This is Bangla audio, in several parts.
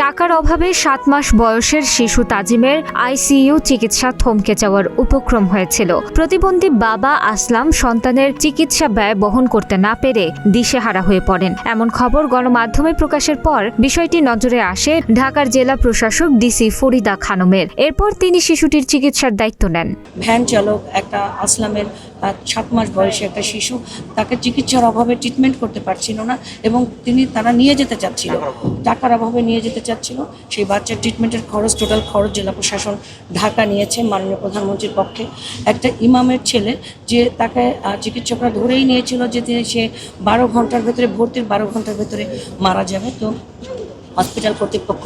টাকার অভাবে 7 মাস বয়সের শিশু তাজিমের আইসিইউ চিকিৎসা থমকে যাওয়ার উপক্রম হয়েছিল। প্রতিবন্ধী বাবা আসলাম সন্তানের চিকিৎসা ব্যয় বহন করতে না পেরে দিশেহারা হয়ে পড়েন। এমন খবর গণমাধ্যমে প্রকাশের পর বিষয়টি নজরে আসে ঢাকার জেলা প্রশাসক ডিসি ফরিদা খানমের। এরপর তিনি শিশুটির চিকিৎসার দায়িত্ব নেন। ভ্যান চালক একটা আসলামের 7 মাস বয়সী একটা শিশু, তাকে চিকিৎসার অভাবে ট্রিটমেন্ট করতে পারছিল না এবং তারা নিয়ে যেতে চাচ্ছিল, টাকার অভাবে নিয়ে যেতে চাচ্ছিল। সেই বাচ্চার ট্রিটমেন্টের খরচ, টোটাল খরচ জেলা প্রশাসন ঢাকা নিয়েছে মাননীয় প্রধানমন্ত্রীর পক্ষে। একটা ইমামের ছেলে যে তাকে চিকিৎসকরা ধরেই নিয়েছিল যে সে 12 ঘন্টার ভেতরে, ভর্তির 12 ঘন্টার ভেতরে মারা যাবে। তো হসপিটাল কর্তৃপক্ষ,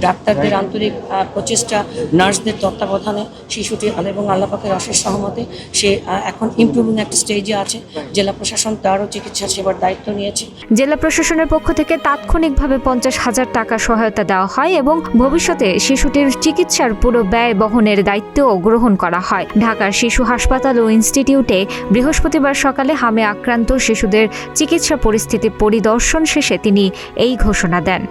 ডাক্তারদের আন্তরিক প্রচেষ্টা, নার্সদের তত্ত্বাবধানে শিশুটি এবং আল্লাহ পাকের অশেষ সহমতে সে এখন ইমপ্রুভিং একটা স্টেজে আছে। জেলা প্রশাসন তারও চিকিৎসা সেবার দায়িত্ব নিয়েছে। জেলা প্রশাসনের পক্ষ থেকে তাৎক্ষণিকভাবে 50,000 টাকা সহায়তা দেওয়া হয় এবং ভবিষ্যতে শিশুটির চিকিৎসার পুরো ব্যয় বহনের দায়িত্বও গ্রহণ করা হয়। ঢাকার শিশু হাসপাতাল ও ইনস্টিটিউটে বৃহস্পতিবার সকালে হামে আক্রান্ত শিশুদের চিকিৎসা পরিস্থিতি পরিদর্শন শেষে তিনি এই ঘোষণা দেন।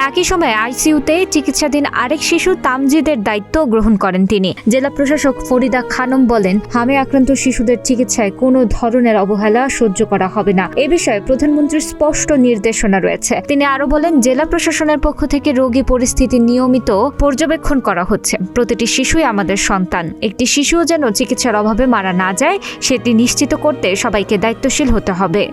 একই সময় আইসিইউতে চিকিৎসাধীন আরেক শিশু তামজিদের দায়িত্ব গ্রহণ করেন তিনি। জেলা প্রশাসক ফরিদা খানম বলেন, হামে আক্রান্ত শিশুদের চিকিৎসায় কোনো ধরনের অবহেলা সহ্য করা হবে না। এ বিষয়ে প্রধানমন্ত্রীর স্পষ্ট নির্দেশনা রয়েছে। তিনি আরো বলেন, জেলা প্রশাসনের পক্ষ থেকে রোগী পরিস্থিতি নিয়মিত পর্যবেক্ষণ করা হচ্ছে। প্রতিটি শিশুই আমাদের সন্তান। একটি শিশুও যেন চিকিৎসার অভাবে মারা না যায় সেটি নিশ্চিত করতে সবাইকে দায়িত্বশীল হতে হবে।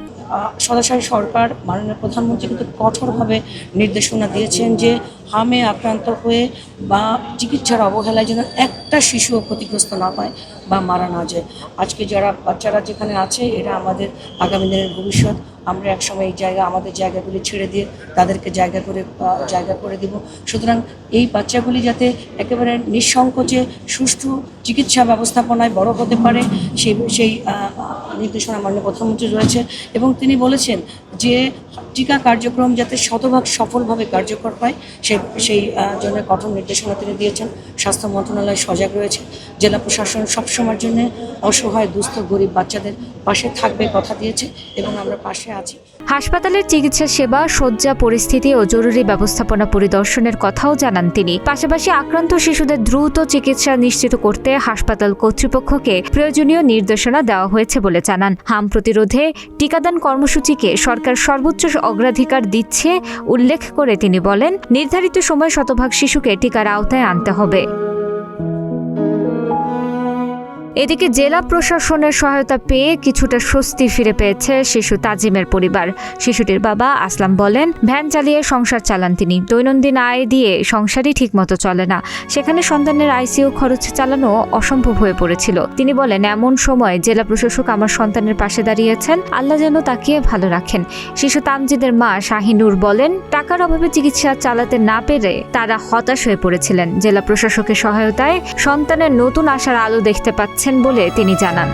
সরাসরি সরকার মাননীয় প্রধানমন্ত্রী কিন্তু কঠোরভাবে নির্দেশনা দিয়েছেন যে হামে আক্রান্ত হয়ে বা চিকিৎসার অবহেলায় যেন একটা শিশুও ক্ষতিগ্রস্ত না হয় বা মারা না যায়। আজকে যারা বাচ্চারা যেখানে আছে এরা আমাদের আগামী দিনের ভবিষ্যৎ। আমরা একসময় এই আমাদের জায়গাগুলি ছেড়ে দিয়ে তাদেরকে জায়গা করে দিব। সুতরাং এই বাচ্চাগুলি যাতে একেবারে নিঃসংকোচে সুষ্ঠু চিকিৎসা ব্যবস্থাপনায় বড় হতে পারে সেই নির্দেশনা মাননীয় প্রধানমন্ত্রী রয়েছে। এবং তিনি বলেছেন যে টিকা কার্যক্রম যাতে শতভাগ সফলভাবে কার্যকর হয় সেই জন্য কঠোর নির্দেশনা তিনি দিয়েছেন। স্বাস্থ্য মন্ত্রণালয় সজাগ রয়েছে। জেলা প্রশাসন সবসময়ের জন্য অসহায় দুস্থ গরিব বাচ্চাদের পাশে থাকবে কথা দিয়েছে এবং আমরা পাশে আছি। হাসপাতালের চিকিৎসা সেবা, শয্যা পরিস্থিতি ও জরুরি ব্যবস্থাপনা পরিদর্শনের কথাও জানান তিনি। পাশাপাশি আক্রান্ত শিশুদের দ্রুত চিকিৎসা নিশ্চিত করতে হাসপাতাল কর্তৃপক্ষকে প্রয়োজনীয় নির্দেশনা দেওয়া হয়েছে বলে জানান। হাম প্রতিরোধে টিকাদান কর্মসূচিকে সরকার সর্বোচ্চ অগ্রাধিকার দিচ্ছে উল্লেখ করে তিনি বলেন, নির্ধারিত সময় শতভাগ শিশুকে টিকার আওতায় আনতে হবে। এদিকে জেলা প্রশাসনের সহায়তা পেয়ে কিছুটা স্বস্তি ফিরে পেয়েছে শিশু তাজিমের পরিবার। শিশুটির বাবা আসলাম বলেন, ভ্যান চালিয়ে সংসার চালান তিনি। দৈনন্দিন আয় দিয়ে সংসারই ঠিকমতো চলে না। সেখানে সন্তানের আইসিইউ খরচ চালানো অসম্ভব হয়ে পড়েছিল। তিনি বলেন, এমন সময় জেলা প্রশাসক আমার সন্তানের পাশে দাঁড়িয়েছেন। আল্লাহ যেন তাকিয়ে ভালো রাখেন। শিশু তামজিদের মা শাহিনুর বলেন, টাকার অভাবে চিকিৎসা চালাতে না পেরে তারা হতাশ হয়ে পড়েছিলেন। জেলা প্রশাসকের সহায়তায় সন্তানের নতুন আশার আলো দেখতে পাচ্ছেন বলে তিনি জানান।